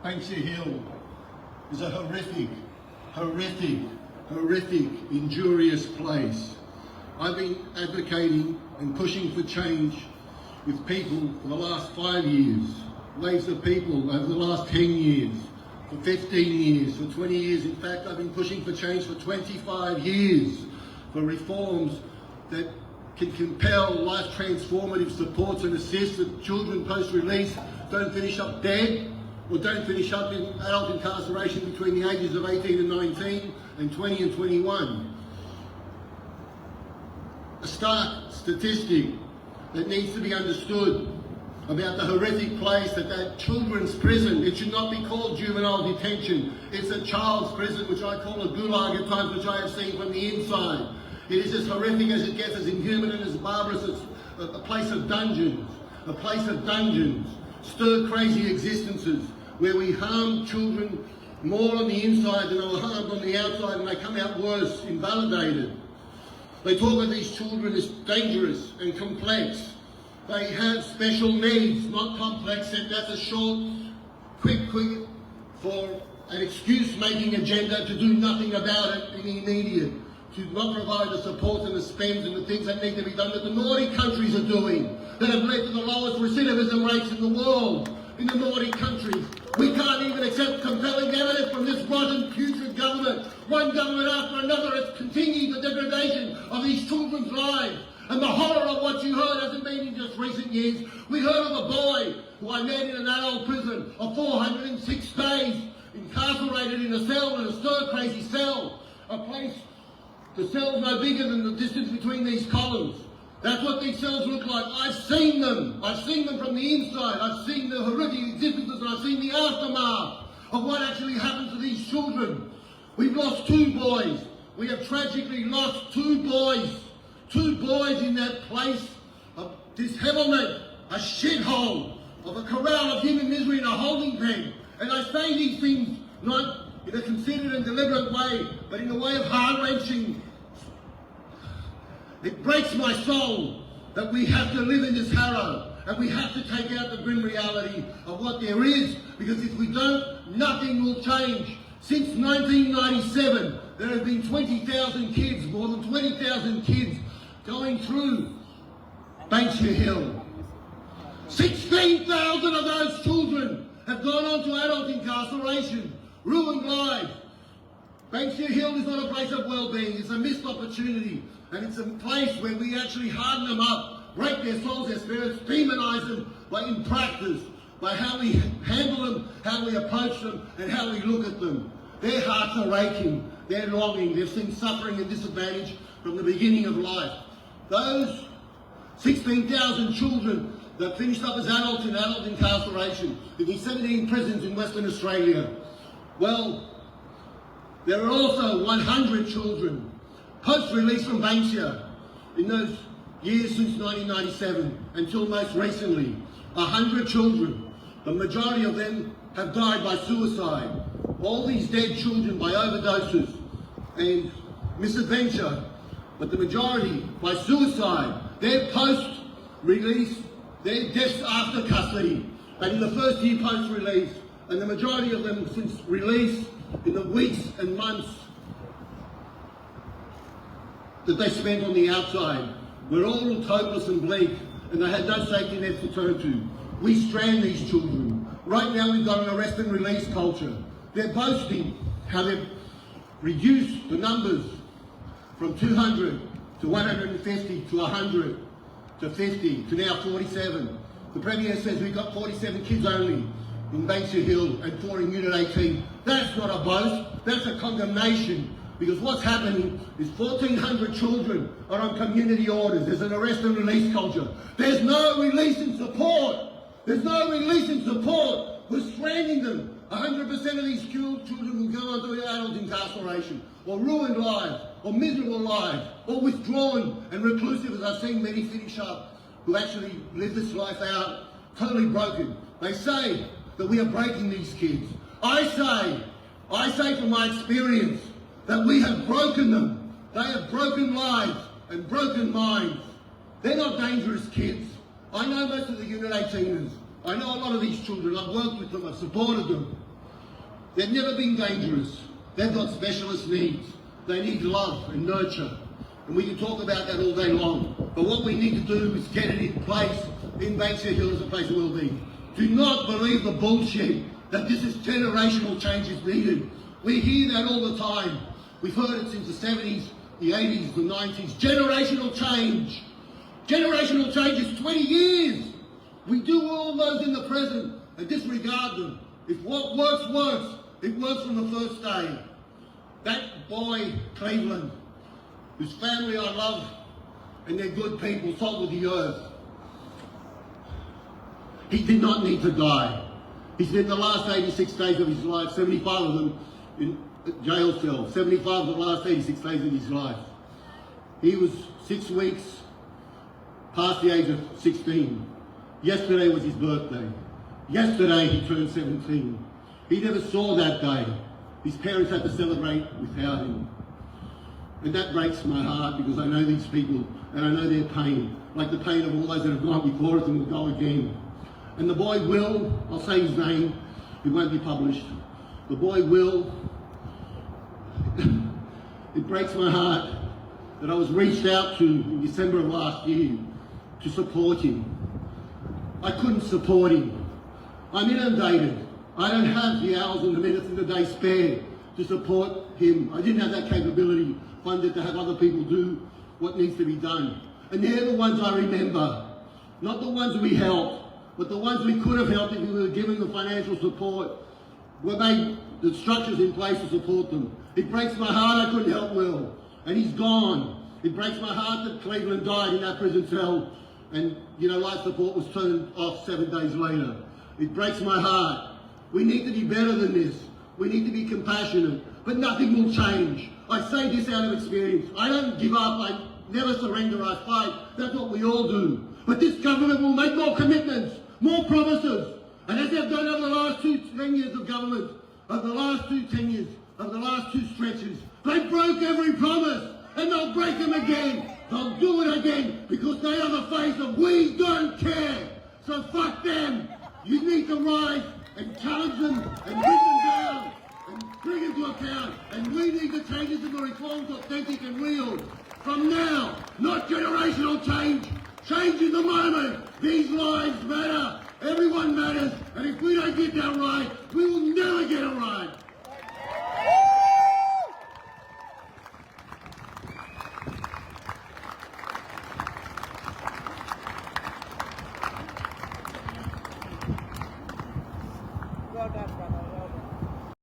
Banksia Hill is a horrific, injurious place. I've been advocating and pushing for change with people for the last 5 years, waves of people over the last 10 years, for 15 years, for 20 years. In fact, I've been pushing for change for 25 years, for reforms that can compel life transformative supports and assist that children post-release don't finish up dead or don't finish up in adult incarceration between the ages of 18 and 19 and 20 and 21. A stark statistic that needs to be understood about the horrific place that children's prison, it should not be called juvenile detention, it's a child's prison, which I call a gulag at times, which I have seen from the inside. It is as horrific as it gets, as inhuman and as barbarous as a place of dungeons, stir-crazy existences where we harm children more on the inside than they were harmed on the outside, and they come out worse, invalidated. They talk of these children as dangerous and complex. They have special needs, not complex, and that's a short, quick for an excuse-making agenda to do nothing about it in the immediate, to not provide the support and the spends and the things that need to be done that the Nordic countries are doing, that have led to the lowest recidivism rates in the world, in the Nordic countries. We can't even accept compelling evidence from this rotten, putrid government. One government after another has continued the degradation of these children's lives. And the horror of what you heard hasn't been in just recent years. We heard of a boy who I met in an adult prison of 406 days, incarcerated in a cell, in a stir-crazy cell, a place, the cell's no bigger than the distance between these columns. That's what these cells look like. I've seen them from the inside. I've seen the horrific existences, and I've seen the aftermath of what actually happened to these children. We've lost 2 boys. We have tragically lost 2 boys. 2 boys in that place of dishevelment, a shithole, of a corral of human misery in a holding pen. And I say these things not in a considered and deliberate way, but in a way of heart-wrenching. It breaks my soul that we have to live in this harrow, and we have to take out the grim reality of what there is, because if we don't, nothing will change. Since 1997, there have been 20,000 kids, more than 20,000 kids, going through Banksia Hill. 16,000 of those children have gone on to adult incarceration, ruined lives. Banksia Hill is not a place of well-being, it's a missed opportunity, and it's a place where we actually harden them up, break their souls, their spirits, demonise them in practice, by how we handle them, how we approach them, and how we look at them. Their hearts are aching, they're longing, they've seen suffering and disadvantage from the beginning of life. Those 16,000 children that finished up as adults in adult incarceration in these 17 prisons in Western Australia. Well, there are also 100 children post-release from Banksia in those years since 1997 until most recently. 100 children. The majority of them have died by suicide. All these dead children by overdoses and misadventure, but the majority by suicide. They're post-release, they're deaths after custody, but in the first year post-release, and the majority of them since release, in the weeks and months that they spent on the outside, were all hopeless and bleak, and they had no safety nets to turn to. We strand these children. Right now we've got an arrest and release culture. They're boasting how they've reduced the numbers from 200 to 150 to 100 to 50 to now 47. The Premier says we've got 47 kids only in Banksia Hill and 4 in Unit 18. That's not a boast, that's a condemnation, because what's happening is 1,400 children are on community orders. There's an arrest and release culture. There's no release and support. There's no release and support. We're stranding them. 100% of these children will go on to adult incarceration, or ruined lives, or miserable lives, or withdrawn and reclusive, as I've seen many finish up, who actually live this life out, totally broken. They say that we are breaking these kids. I say from my experience that we have broken them. They have broken lives and broken minds. They're not dangerous kids. I know most of the Unit 18ers. I know a lot of these children. I've worked with them, I've supported them. They've never been dangerous. They've got specialist needs. They need love and nurture. And we can talk about that all day long. But what we need to do is get it in place in Banksia Hill as a place it will be. Do not believe the bullshit that this is generational change is needed. We hear that all the time. We've heard it since the 70s, the 80s, the 90s. Generational change. Generational change is 20 years. We do all those in the present and disregard them. If what works, works. It works from the first day. That boy, Cleveland, whose family I love, and they're good people, salt of the earth. He did not need to die. He spent the last 86 days of his life, 75 of them in a jail cell, 75 of the last 86 days of his life. He was 6 weeks past the age of 16. Yesterday was his birthday. Yesterday he turned 17. He never saw that day. His parents had to celebrate without him. And that breaks my heart because I know these people and I know their pain, like the pain of all those that have gone before us and will go again. And the boy Will, I'll say his name, it won't be published. The boy Will, it breaks my heart that I was reached out to in December of last year to support him. I couldn't support him. I'm inundated. I don't have the hours and the minutes in the day spare to support him. I didn't have that capability funded to have other people do what needs to be done. And they're the ones I remember. Not the ones we helped, but the ones we could have helped if we were given the financial support. We made the structures in place to support them. It breaks my heart I couldn't help Will, and he's gone. It breaks my heart that Cleveland died in that prison cell, and life support was turned off 7 days later. It breaks my heart. We need to be better than this. We need to be compassionate, but nothing will change. I say this out of experience. I don't give up. I never surrender. I fight. That's what we all do. But this government will make more commitments, more promises. And as they've done over the last 10 years of government, over the last 10 years, over the last 2 stretches, they broke every promise, and they'll break them again. They'll do it again because they are the face of we don't care. So fuck them. You need to rise and challenge them and bring them down and bring them to account. And we need the changes and the reforms authentic and real. From now, not generational change. Change in the moment. These lives matter. Everyone matters. And if we don't get that right,